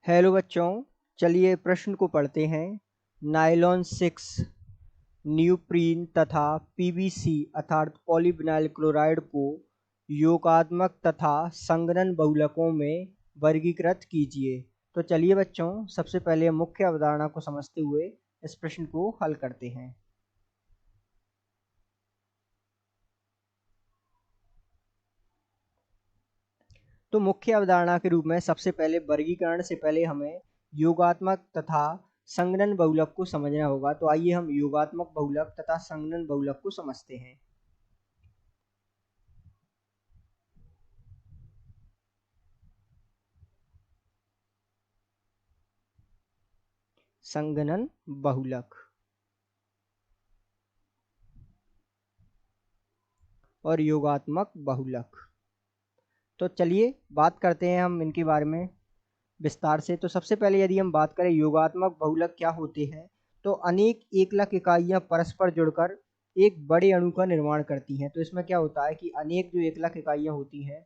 Hello बच्चों, चलिए प्रश्न को पढ़ते हैं। नायलॉन 6, न्यूप्रीन तथा पीवीसी अर्थात पॉलीविनाइल क्लोराइड को योगात्मक तथा संघनन बहुलकों में वर्गीकृत कीजिए। तो चलिए बच्चों, सबसे पहले मुख्य अवधारणा को समझते हुए इस प्रश्न को हल करते हैं। तो मुख्य अवधारणा के रूप में सबसे पहले वर्गीकरण से पहले हमें योगात्मक तथा संघनन बहुलक को समझना होगा। तो आइए हम योगात्मक बहुलक तथा संघनन बहुलक को समझते हैं। संघनन बहुलक और योगात्मक बहुलक। तो चलिए बात करते हैं हम इनके बारे में विस्तार से। तो सबसे पहले यदि हम बात करें योगात्मक बहुलक क्या होते हैं, तो अनेक एकलक इकाइयां परस्पर जुड़कर एक बड़े अणु का निर्माण करती हैं। तो इसमें क्या होता है कि अनेक जो एकलक इकाइयां होती हैं,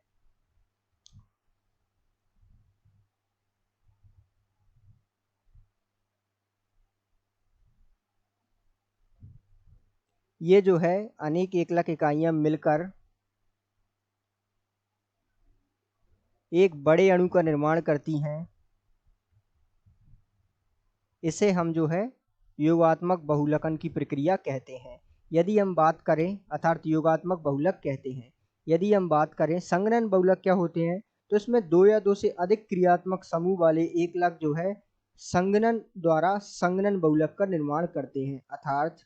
ये जो है अनेक एकलक इकाइयां मिलकर एक बड़े अणु का निर्माण करती हैं। इसे हम जो है योगात्मक बहुलकन की प्रक्रिया कहते हैं। यदि हम बात करें अर्थात योगात्मक बहुलक कहते हैं। यदि हम बात करें संघनन बहुलक क्या होते हैं, तो इसमें दो या दो से अधिक क्रियात्मक समूह वाले एकलक जो है संघनन द्वारा संघनन बहुलक का निर्माण करते हैं। अर्थात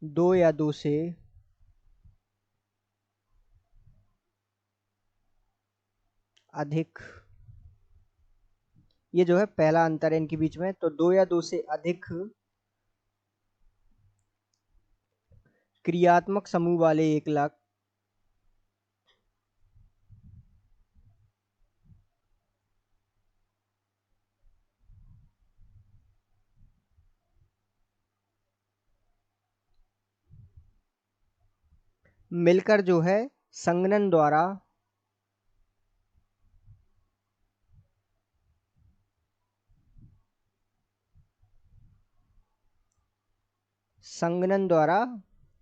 दो या दो से अधिक, ये जो है पहला अंतर है इनके बीच में। तो दो या दो से अधिक क्रियात्मक समूह वाले एकलक मिलकर जो है संघनन द्वारा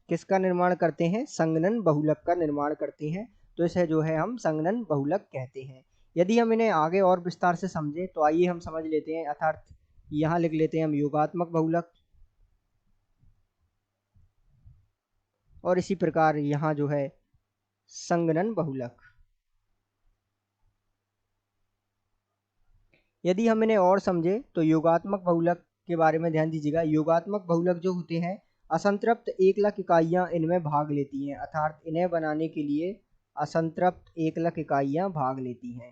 किसका निर्माण करते हैं, संघनन बहुलक का निर्माण करते हैं। तो इसे जो है हम संघनन बहुलक कहते हैं। यदि हम इन्हें आगे और विस्तार से समझें तो आइए हम समझ लेते हैं। अर्थात यहाँ लिख लेते हैं हम योगात्मक बहुलक, और इसी प्रकार यहाँ जो है संघनन बहुलक। यदि हम इन्हें और समझे तो योगात्मक बहुलक के बारे में ध्यान दीजिएगा। योगात्मक बहुलक जो होते हैं असंतृप्त एकलक इकाइयां इनमें भाग लेती हैं। अर्थात इन्हें बनाने के लिए असंतृप्त एकलक इकाइयां भाग लेती हैं।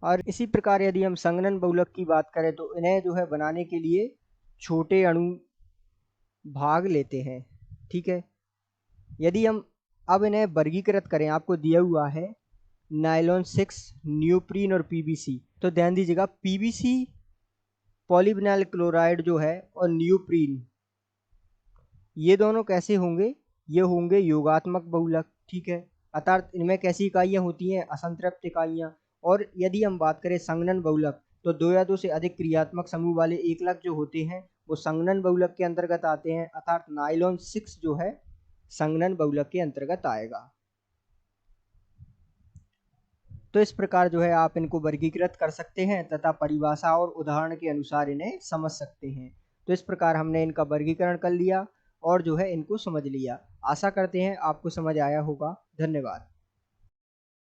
और इसी प्रकार यदि हम संघनन बहुलक की बात करें तो इन्हें जो है बनाने के लिए छोटे अणु भाग लेते हैं। ठीक है। यदि हम अब इन्हें वर्गीकृत करें, आपको दिया हुआ है नायलॉन 6, न्यूप्रीन और पीवीसी। तो ध्यान दीजिएगा, पीवीसी पॉलीविनाइल क्लोराइड जो है और न्यूप्रीन, ये दोनों कैसे होंगे, ये होंगे योगात्मक बहुलक। ठीक है। अर्थात इनमें कैसी इकाइयां होती हैं, असंतृप्त इकाइयां। और यदि हम बात करें संघनन बहुलक, तो दो या दो से अधिक क्रियात्मक समूह वाले एकलक जो होते हैं वो संघनन बहुलक के अंतर्गत आते हैं। अर्थात नायलॉन 6 जो है संघनन बहुलक के अंतर्गत आएगा। तो इस प्रकार जो है आप इनको वर्गीकृत कर सकते हैं तथा परिभाषा और उदाहरण के अनुसार इन्हें समझ सकते हैं। तो इस प्रकार हमने इनका वर्गीकरण कर लिया और जो है इनको समझ लिया। आशा करते हैं आपको समझ आया होगा। धन्यवाद।